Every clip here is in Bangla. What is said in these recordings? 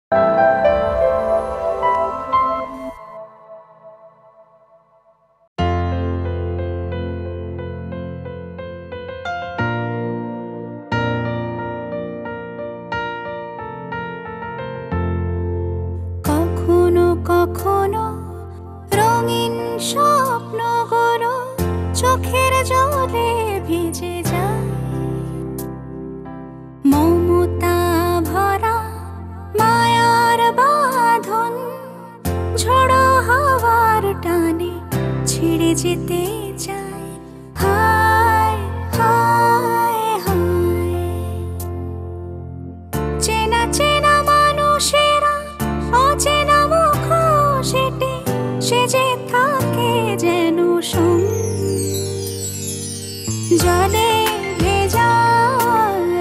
কখনো কখনো রঙিন স্বপ্নগুলো চোখের জলে ভিজে যায়, মমতা ভরা মায়ার বাঁধন ঝড়ো হাওয়ার টানে ছিঁড়ে যেতে চায়। হায় হায় হায়, চেনা চেনা মানুষেরা অচেনা মুখোশেতে সেজে থাকে যেন জলে ভেজা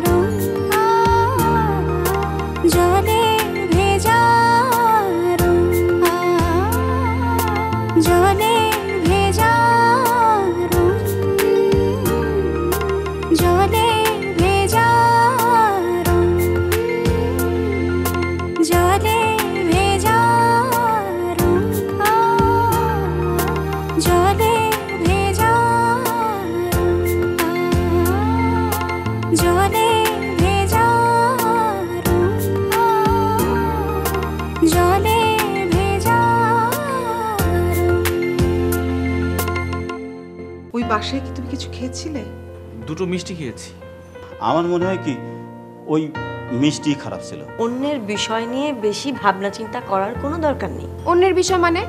রং, জলে ভেজা রং, জলে ভেজা রং, জলে ভেজা রং, জলে ভেজা রং, জলে ভেজা রং, জলে ভেজা রং, জলে ভেজা রং। ওই বাসায় কি তুমি কিছু খেয়েছিলে? দুটো মিষ্টি খেয়েছি। আমার মনে হয় কি ওই মিষ্টি খারাপ ছিল। অন্যের বিষয় নিয়ে বেশি ভাবনা চিন্তা করার কোনো দরকার নেই। অন্যের বিষয় মানে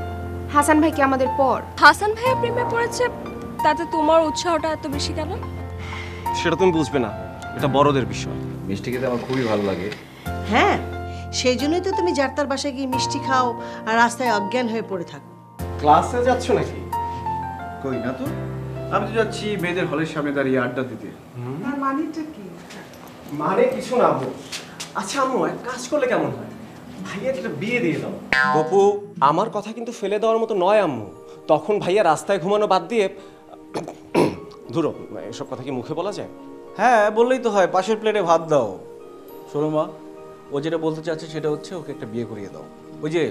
হাসান ভাই কি আমাদের পর? হাসান ভাইয়া প্রেমে পড়েছে, তাতে তোমার উৎসাহটা এত বেশি কেন? সেটা তুমি বুঝবে না, এটা বড়দের বিষয়। মিষ্টি খেতে আমার খুবই ভালো লাগে। হ্যাঁ, সেই জন্যই তো তুমি যার তার বাসায় গিয়ে মিষ্টি খাও আর রাস্তায় অজ্ঞান হয়ে পড়ে থাকো। ক্লাসে যাচ্ছ নাকি? কই না তো, আমি তো যাচ্ছি মেয়েদের হলের সামনে দাঁড়িয়ে আড্ডা দিতে। তার মানেটা কি? মানে কিছু না আম্মু। আচ্ছা আম্মু, এক কাজ করলে কেমন হয়? ভাইয়াকে একটা বিয়ে দিয়ে দাও। গপু, আমার কথা কিন্তু ফেলে দেওয়ার মতো নয় আম্মু। তখন ভাইয়া রাস্তায় ঘুমানো বাদ দিয়ে ধুরো, এসব কথা কি মুখে বলা যায়? হ্যাঁ, বললেই তো হয়, পাশের প্লেটে ভাত দাও। শোনো মা, ও যেটা বলতে চাচ্ছে সেটা হচ্ছে ওকে একটা বিয়ে করিয়ে দাও। ওই যে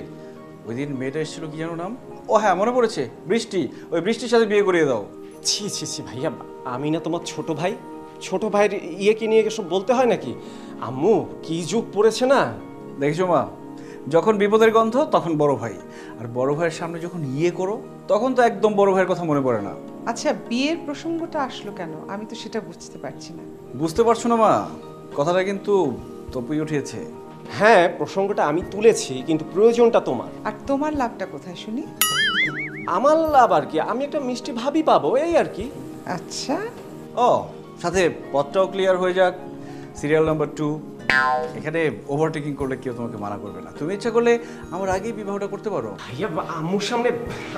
ওই দিন মেয়েটা এসেছিল, কি যেন নাম? ও হ্যাঁ, মনে পড়েছে, বৃষ্টি। ওই বৃষ্টির সাথে বিয়ে করিয়ে দাও। ছি ছি ছি ভাইয়া, আমি না তোমার ছোট ভাই? ছোট ভাইয়ের ইয়েকে নিয়ে এসব বলতে হয় নাকি? আম্মু, কি যুগ পড়েছে না। দেখছো মা, যখন বিপদের গন্ধ তখন বড় ভাই, আর বড় ভাইয়ের সামনে যখন ইয়ে করো তখন তো একদম বড় ভাইয়ের কথা মনে পড়ে না। আচ্ছা, বিয়ের প্রসঙ্গটা আসলো কেন? আমি তো সেটা বুঝতে পারছি না। বুঝতে পারছো না মা? কথাটা কিন্তু তপুই উঠিয়েছে। হ্যাঁ, প্রসঙ্গটা আমি তুলেছি, কিন্তু প্রয়োজনটা তোমার। আর তোমার লাভটা কোথায় শুনি? আমার লাভ আর কি, আমি একটা মিষ্টি ভাবি পাবো, এই আর কি। আচ্ছা, ও, সাথে পথটাও ক্লিয়ার হয়ে যাক। সিরিয়াল নাম্বার 2, এখানে ওভারটেকিং করলে কেউ তোমাকে মানা করবে না। তুমি ইচ্ছা করলে আমার আগেই বিবাহটা করতে পারো। ভাইয়া, আম্মুর সামনে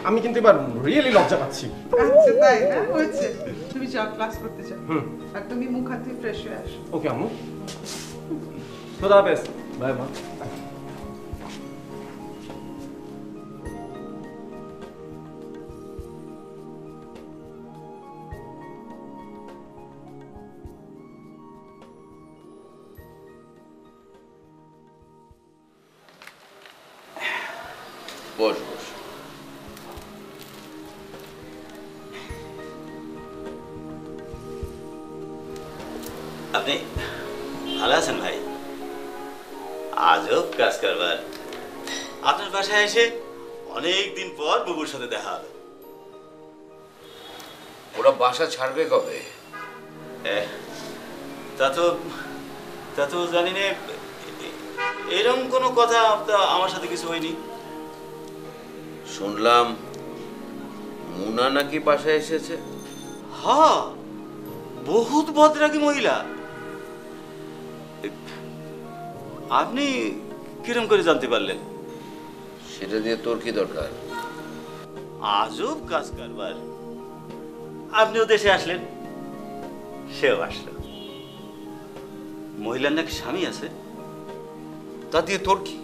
আমি কিন্তু এবার রিয়েলি লজ্জা পাচ্ছি। আচ্ছা তাই না? হয়েছে, তুমি যাও ক্লাস করতে যাও। আর তুমি মুখ হাত ধুয়ে ফ্রেশ হয়ে আসো। ওকে আম্মু, খোদা হাফেজ। বাই মা। বস বস। আপনি ভালো আছেন ভাই? আজব কাজ কারবার, আপনার বাসায় এসে অনেক দিন পর বুবুর সাথে দেখা হলো। ওরা বাসা ছাড়বে কবে? তা তো জানি না, এরকম কোনো কথা আমার সাথে কিছু হয়নি। শুনলাম মুনা নাকি বাসায় এসেছে। হ্যাঁ, বহুত বদরাগী মহিলা। আপনি কিরম করে জানতে পারলেন? সেটা দিয়ে তোর কি দরকার? আজব কাজ কারবার, আপনিও দেশে আসলেন, সেও আসলো। মহিলার নাকি স্বামী আছে। তা দিয়ে তোর কি?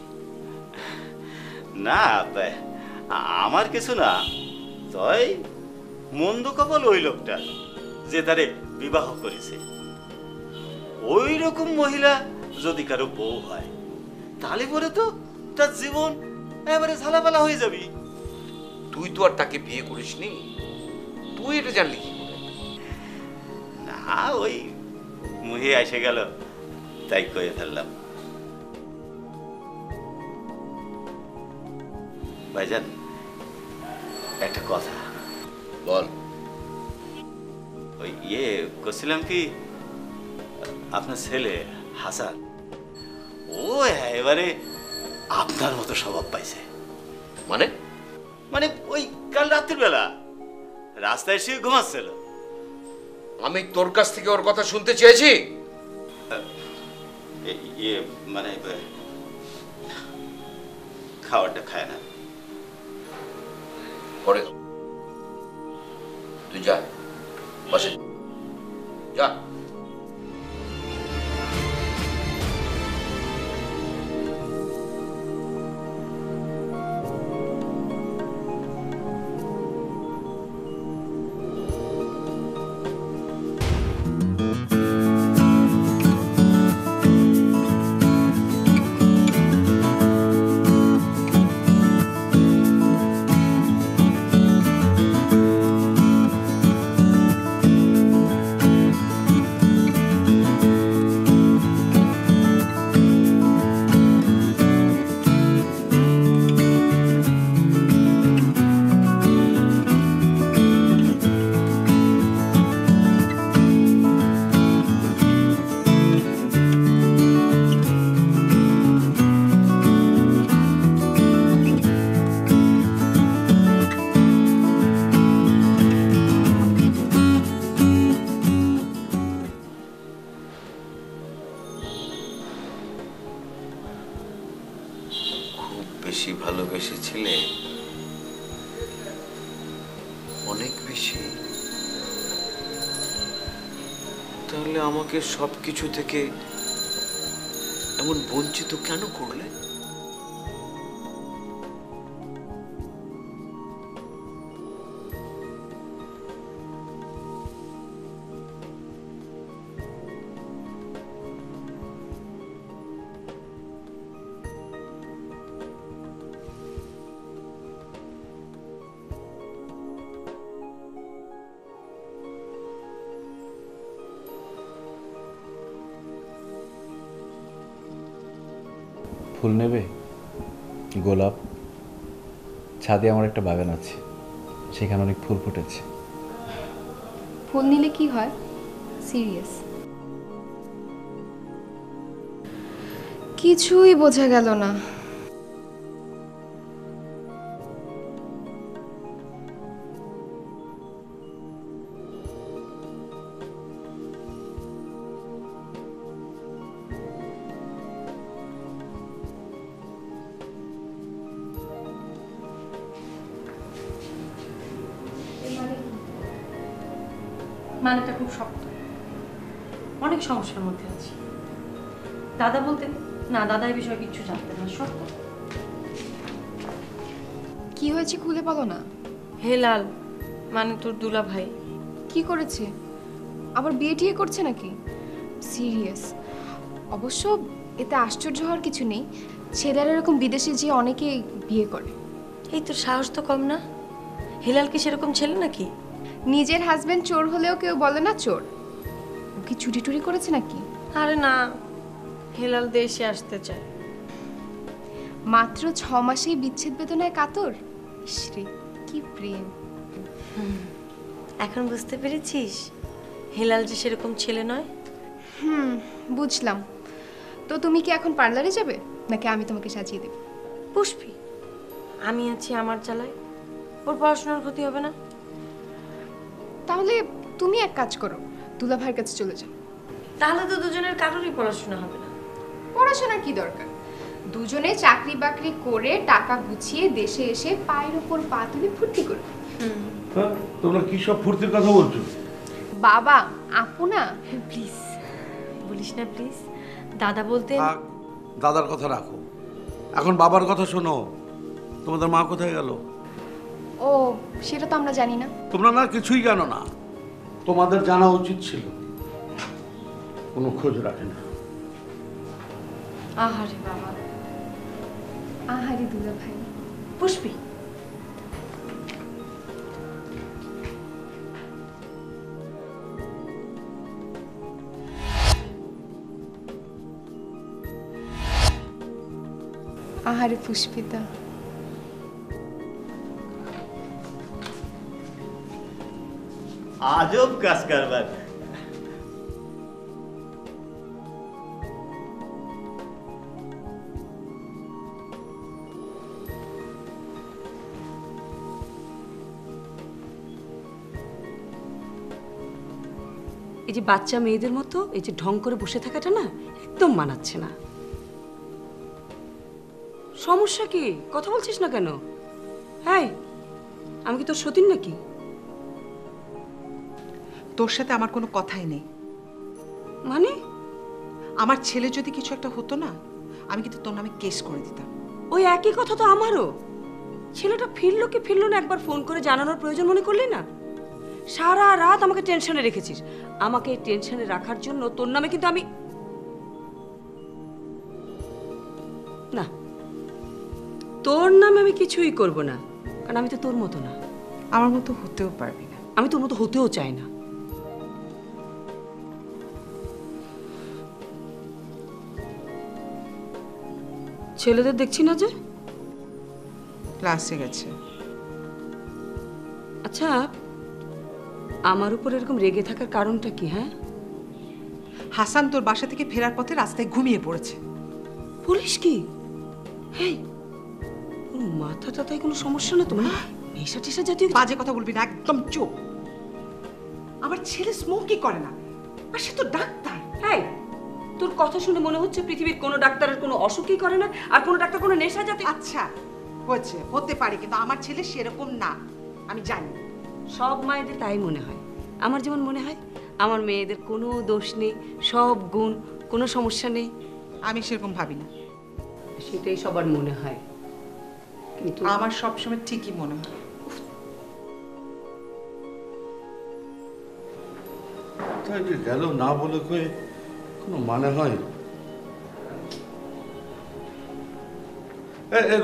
না, আমার কিছু না। তই মন্দ কপাল ওই লোকটা যে তারে বিবাহ করেছে। ওই রকম মহিলা যদি কারো বউ হয় তাহলে পরে তো তার জীবন এবারে ঝালাপালা হয়ে যাবি। তুই তো আর তাকে বিয়ে করিসনি, তুই এটা জানলি কি করে? না, ওই মুহে এসে গেল তাই কয়ে ফেললাম। ভাইজান, একটা কথা বল। ওই করছিলাম কি, আপনার ছেলে হাসান ও এবারে আপনার মতো স্বভাব পাইছে। মানে? মানে ওই কাল রাত্রির বেলা রাস্তায় শুয়ে ঘুমাচ্ছিল। আমি তোর কাছ থেকে ওর কথা শুনতে চেয়েছি? মানে খাবারটা খায় না। পরে তুই যা, বসে যা। বেশি ভালোবেসেছিলে? অনেক বেশি? তাহলে আমাকে সবকিছু থেকে এমন বঞ্চিত কেন করলে? ফুল নেবে? গোলাপ? ছাদে আমার একটা বাগান আছে, সেখানে অনেক ফুল ফুটেছে। ফুল নিলে কি হয়? সিরিয়াস? কিছুই বোঝা গেল না। মানেটা খুব শক্ত, অনেক সমস্যার মধ্যে আছি। দাদা বলতেন না, দাদা এই বিষয়ে কিচ্ছু জানতেন না। সত্য। কি হয়েছে খুলে বলো না। হেলাল মানে তোর দুলা ভাই কি করেছে? আবার বিয়ে টিয়ে করছে নাকি? সিরিয়াস? অবশ্য এতে আশ্চর্য হওয়ার কিছু নেই, ছেলেরা এরকম বিদেশে যেয়ে অনেকেই বিয়ে করে। এই তোর সাহস তো কম না। হেলাল কি সেরকম ছেলে নাকি? নিজের হাজবেন্ড চোর হলেও কেউ বলে না চোর। ও কি চুরি টুরি করেছে নাকি? আরে না, হেলাল দেশে আসতে চায়। মাত্র 6 মাসেই বিচ্ছেদ বেদনায় কাতর। ইসরে কি প্রেম! এখন বুঝতে পেরেছিস হেলাল যে সেরকম ছেলে নয়? বুঝলাম। তো তুমি কি এখন পার্লারে যাবে নাকি আমি তোমাকে সাজিয়ে দেব? পুষ্পি, আমি আছি আমার চালায়, ওর পড়াশোনার ক্ষতি হবে না। তাহলে তুমি এক কাজ করো, দুলা ভাইয়ের কাছে চলে যাও। তাহলে তো দুজনের কারোরই পড়াশোনা হবে না। পড়াশোনার কি দরকার? দুজনে চাকরি বাকরি করে টাকা গুছিয়ে দেশে এসে পায়ের ওপর পা তুলে ফুর্তি করো। তোমরা কি সব ফুর্তির কথা বলছো? বাবা, আপু না, প্লিজ বলিস না প্লিজ। দাদা বলতে দাদার কথা রাখো, এখন বাবার কথা শোনো। তোমাদের মা কোথায় গেল? ও সেটা তো আমরা জানি না। তোমরা না কিছুই জানো না, তোমাদের জানা উচিত ছিল। কোনো খোঁজ রাখে না। আহারে বাবা, আহারে দুলা ভাই। পুষ্পি, আহারে পুষ্পিতা। আজব কাজ কারবার। এই যে বাচ্চা মেয়েদের মতো এই যে ঢং করে বসে থাকাটা না একদম মানাচ্ছে না। সমস্যা কি? কথা বলছিস না কেন? হ্যাঁ, আমি কি তোর সতীন নাকি? তোর সাথে আমার কোনো কথাই নেই। মানে? আমার ছেলে যদি কিছু একটা হতো না, আমি কিন্তু তোর নামে কেস করে দিতাম। ওই একই কথা তো আমারও। ছেলেটা ফিরলো কি ফিরলো না একবার ফোন করে জানানোর প্রয়োজন মনে করলি না? সারা রাত আমাকে টেনশনে রেখেছিস। আমাকে এই টেনশনে রাখার জন্য তোর নামে কিন্তু আমি না, তোর নামে আমি কিছুই করব না, কারণ আমি তো তোর মতো না। আমার মতো হতেও পারবি না। আমি তোর মতো হতেও চাই না। ছেলেদের দেখছি না যে? ক্লাসে গেছে। আচ্ছা, আমার উপর এরকম রেগে থাকার কারণটা কি? হ্যাঁ, হাসান তোর বাসা থেকে ফেরার পথে রাস্তায় ঘুমিয়ে পড়েছে। পুলিশ কি? হেই, মাথা টাথায় কোনো সমস্যা না তো? মানে নেশা টেশা জাতীয় বাজে কথা বলবি না, একদম চুপ। আমার ছেলে স্মোকই করে না, আর সে তো ডাক্তার। এই, তোর কথা শুনে মনে হচ্ছে পৃথিবীর কোনো ডাক্তারের কোনো অসুখই করে না, আর কোনো ডাক্তার কোনো নেশা জাতীয়। আচ্ছা, হচ্ছে হতে পারে, কিন্তু আমার ছেলে সেরকম না, আমি জানি। সব মায়েদের তাই মনে হয়। আমার যেমন মনে হয় আমার মেয়েদের কোনো দোষ নেই, সব গুণ, কোনো সমস্যা নেই। আমি সেরকম ভাবি না। সেটাই সবার মনে হয়, কিন্তু আমার সবসময় ঠিকই মনে হয়। কোথায় যে গেল না বলে কয়ে কোনো মানে হয়?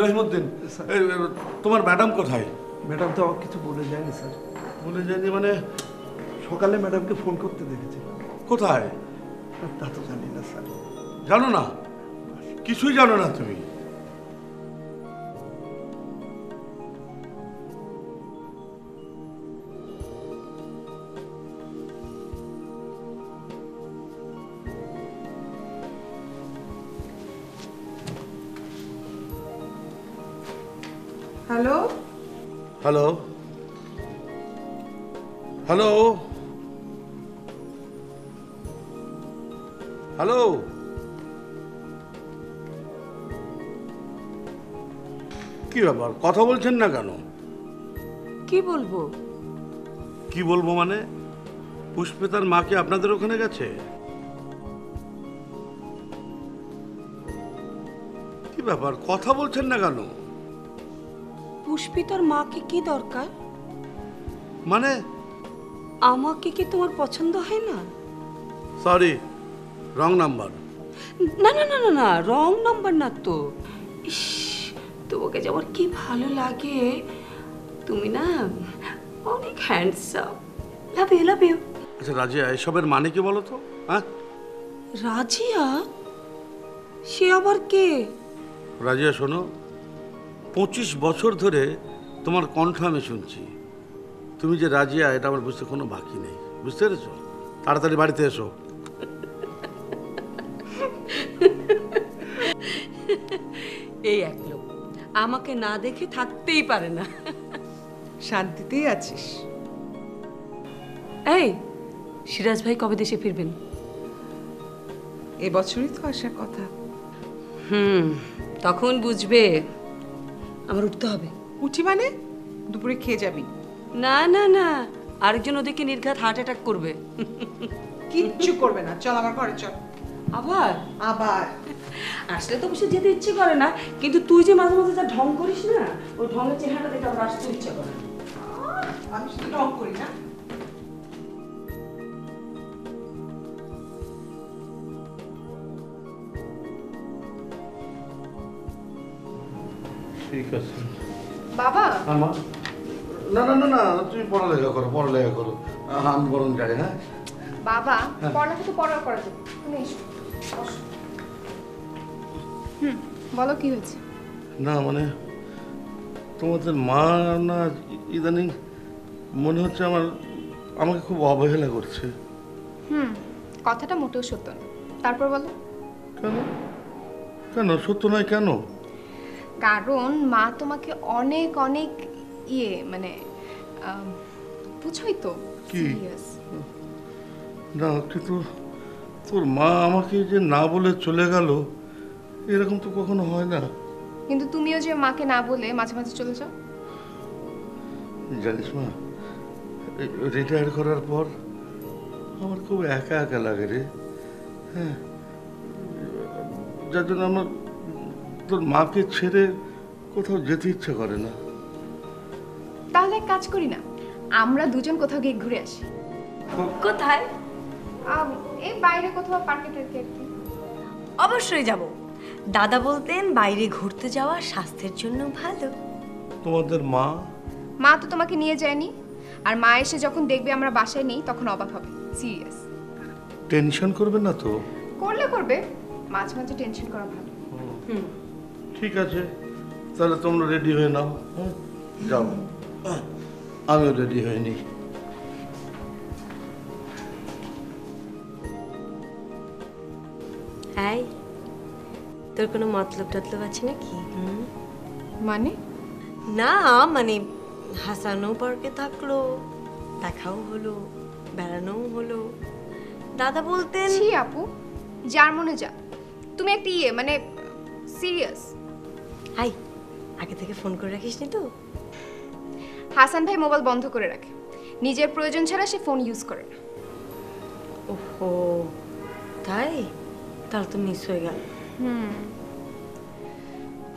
রহিমউদ্দিন, তোমার ম্যাডাম কোথায়? ম্যাডাম তো আমাকে কিছু বলে যায়নি স্যার। বলে যায়নি মানে? সকালে ম্যাডামকে ফোন করতে দেখেছি। কোথায়? তা তো জানি না স্যার। জানো না? কিছুই জানো না তুমি? হ্যালো হ্যালো হ্যালো হ্যালো, কি ব্যাপার, কথা বলছেন না কেন? কি বলবো? কি বলবো মানে? পুষ্পিতার মা কি আপনাদের ওখানে গেছে? কি ব্যাপার, কথা বলছেন না কেন? পুষ্পিতার মাকে কি দরকার? মানে? আমাকে কি তোমার পছন্দ হয় না? Sorry, wrong number. না না না না না, রং নাম্বার না তো। ইস, তোমাকে যে আমার কি ভালো লাগে। তুমি না অনেক handsome. Love you, love you. আচ্ছা রাজিয়া, এসবের মানে কি বলো তো? হ্যাঁ, রাজিয়া? সে আবার কে? রাজিয়া শোনো, 25 বছর ধরে তোমার কণ্ঠ আমি শুনছি। তুমি যে রাজিয়া এটা আমার বুঝতে কোনো বাকি নেই, বুঝতে পেরেছো? তাড়াতাড়ি বাড়িতে এসো। এই এক লোক আমাকে না দেখে থাকতেই পারে না। শান্তিতেই আছিস? এই, সিরাজ ভাই কবে দেশে ফিরবেন? এবছরই তো আসার কথা। তখন বুঝবে। আমার উঠতে হবে। উঠি মানে? দুপুরে খেয়ে যাবি? না না না, আরেকজন ওদেরকে নির্ঘাত হার্ট অ্যাটাক করবে। কিচ্ছু করবে না, চল আমার ঘরে চল। আবার? আবার আসলে তো অবশ্য যেতে ইচ্ছে করে না, কিন্তু তুই যে মাঝে মাঝে যা ঢং করিস না, ওই ঢঙের চেহারাটা দেখে আবার আসতে ইচ্ছে করে। আমি শুধু ঢং করি না। ঠিক আছে বাবা আমা না না না না তুমি পড়ালেখা করো আমি বরং যাই। হ্যাঁ বাবা হ্যাঁ। পড়ালেখা তো পড়া করা যাবে, তুমি এসো বসো। বলো কি হয়েছে? না মানে তোমাদের মা না ইদানিং মনে হচ্ছে আমাকে খুব অবহেলা করছে। কথাটা মোটেও সত্য না। তারপর বলো কেন কেন সত্য নয় কেন? কারণ মা তোমাকে অনেক অনেক মানে বুঝোই তো কি? সিরিয়াস। না কিন্তু তোর মা আমাকে যে না বলে চলে গেল এরকম তো কখনো হয় না। কিন্তু তুমিও যে মাকে না বলে মাঝে মাঝে চলে যাও। জানিস মা রিটায়ার করার পর আমার খুব একা একা লাগে রে। হ্যাঁ যার জন্য আমার তোর মাকে ছেড়ে কোথাও যেতে ইচ্ছে করে না। তাহলে এক কাজ করি না, আমরা দুজন কোথাও গিয়ে ঘুরে আসি। কোথায়? এই বাইরে কোথাও পার্কে টার্কে আর কি। অবশ্যই যাব। দাদা বলতেন বাইরে ঘুরতে যাওয়া স্বাস্থ্যের জন্য ভালো। তোমাদের মা তো তোমাকে নিয়ে যায়নি, আর মা এসে যখন দেখবে আমরা বাসায় নেই তখন অবাক হবে। সিরিয়াস। টেনশন করবে না তো? করলে করবে, মাঝে মাঝে টেনশন করা ভালো। ঠিক আছে তাহলে তোমরা রেডি হয়ে নাও। হ্যাঁ যাও, আমিও রেডি হয়নি। হ্যাঁ, তোর কোনো মতলব টতলব আছে নাকি? মানে? না মানে হাসানও পার্কে থাকলো, দেখাও হলো, বেড়ানোও হলো। দাদা বলতেন ছি আপু, যার মনে যা। তুমি একটা মানে সিরিয়াস। হাই, আগে থেকে ফোন করে রাখিসনি তো? হাসান ভাই মোবাইল বন্ধ করে রাখে, নিজের প্রয়োজন ছাড়া সে ফোন ইউজ করে না। ওহো তাই? তাহলে তো মিস হয়ে গেল।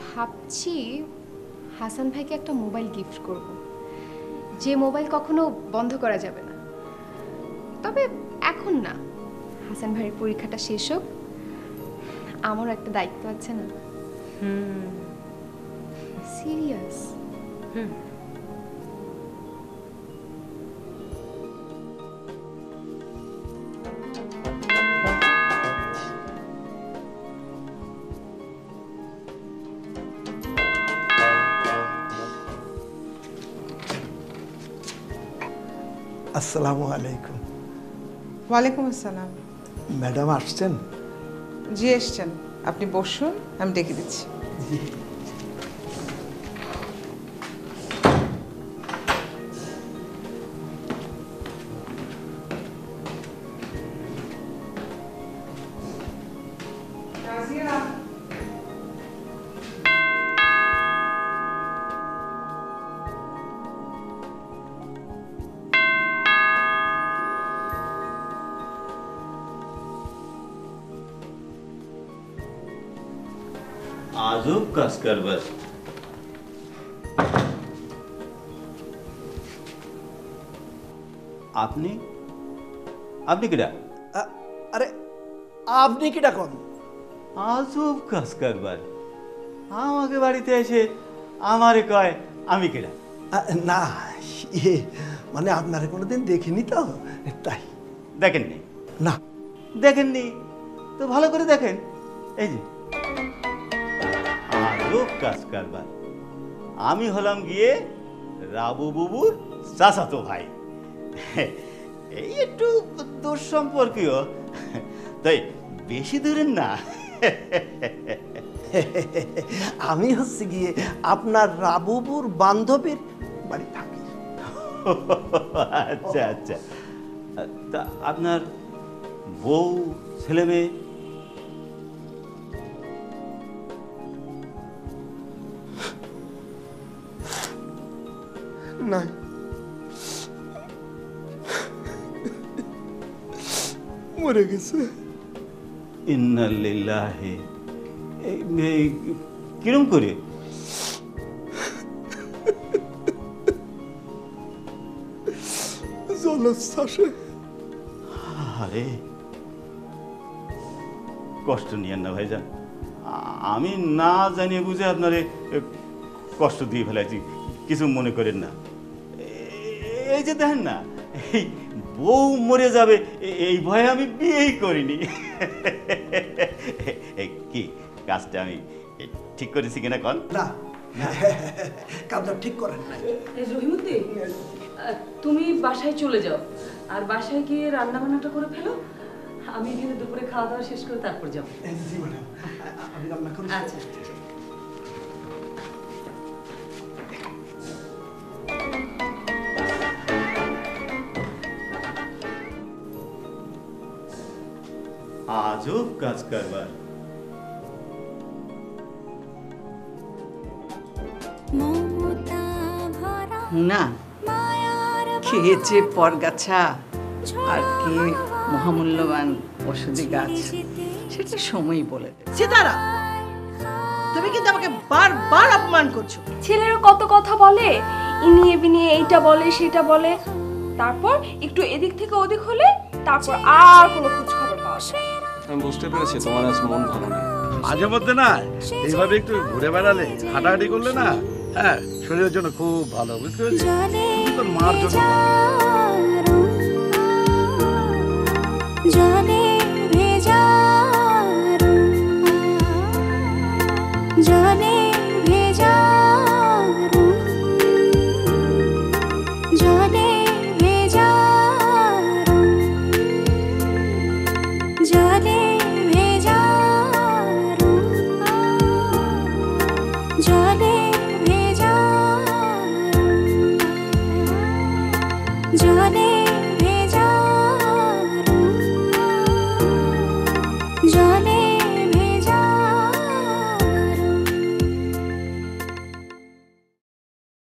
ভাবছি হাসান ভাইকে একটা মোবাইল গিফট করব, যে মোবাইল কখনো বন্ধ করা যাবে না। তবে এখন না, হাসান ভাইয়ের পরীক্ষাটা শেষ হোক, আমারও একটা দায়িত্ব আছে না। সিরিয়াস। আসসালামু আলাইকুম। ওয়ালাইকুম আসসালাম। ম্যাডাম আসছেন? জি এসছেন, আপনি বসুন, আমি ডেকে দিচ্ছি। আজব কাজ করবার। আপনি আপনি কিডা? আরে আপনি কিডা কোন? আজব কাজ করবার, আমাকে বাড়িতে এসে আমারে কয় আমি কিডা? না মানে আপনারা কোনোদিন দেখিনি তো তাই। দেখেননি? না দেখেননি তো ভালো করে দেখেন। এই যে আজব কাজ করবার, আমি হলাম গিয়ে রাবু বুবুর চাচাতো ভাই। এই একটু দূর সম্পর্কীয়, তাই বেশি দূরের না। আমি হচ্ছে গিয়ে আপনার রাবুবুর বান্ধবীর বাড়ি থাকি। আচ্ছা আচ্ছা, তা আপনার বউ ছেলে মেয়ে? নাই, মরে গেছে। ইন্না লিল্লাহি। কিরম করে? জলোচ্ছ্বাসে। আরে কষ্ট নিয়েন না ভাইজান, আমি না জানিয়ে বুঝে আপনারে কষ্ট দিয়ে ফেলেছি, কিছু মনে করেন না। এই যে দেখেন না, এই বউ মরে যাবে এই ভয়ে আমি বিয়েই করিনি। কি কাজটা আমি ঠিক করেছি কিনা কন? না, কাজটা ঠিক করেন নাই। রহিমুদ্দিন, তুমি বাসায় চলে যাও, আর বাসায় গিয়ে রান্না বান্নাটা করে ফেলো। আমি এখানে দুপুরে খাওয়া দাওয়া শেষ করে তারপর যাবো। জি ম্যাডাম, আমি রান্না করি। আচ্ছা। আজব কাজ কারবার। না, কে যে পরগাছা আর কে মহামূল্যবান ওষুধি গাছ সেটা সময়ই বলে দেবে। সিতারা, তুমি কিন্তু আমাকে বারবার অপমান করছো। ছেলেরা কত কথা বলে, ইনিয়ে বিনিয়ে এইটা বলে সেটা বলে, তারপর একটু এদিক থেকে ওদিক হলে তারপর আর কোনো খোঁজ খবর পাওয়া যায় না। আমি বুঝতে পেরেছি তোমার আজ মন ভালো নেই। মাঝে মধ্যে না এইভাবে একটু ঘুরে বেড়ালে, হাঁটাহাঁটি করলে না, হ্যাঁ শরীরের জন্য খুব ভালো, বুঝতে পেরেছি? শুধু তোর মার জন্য। জলে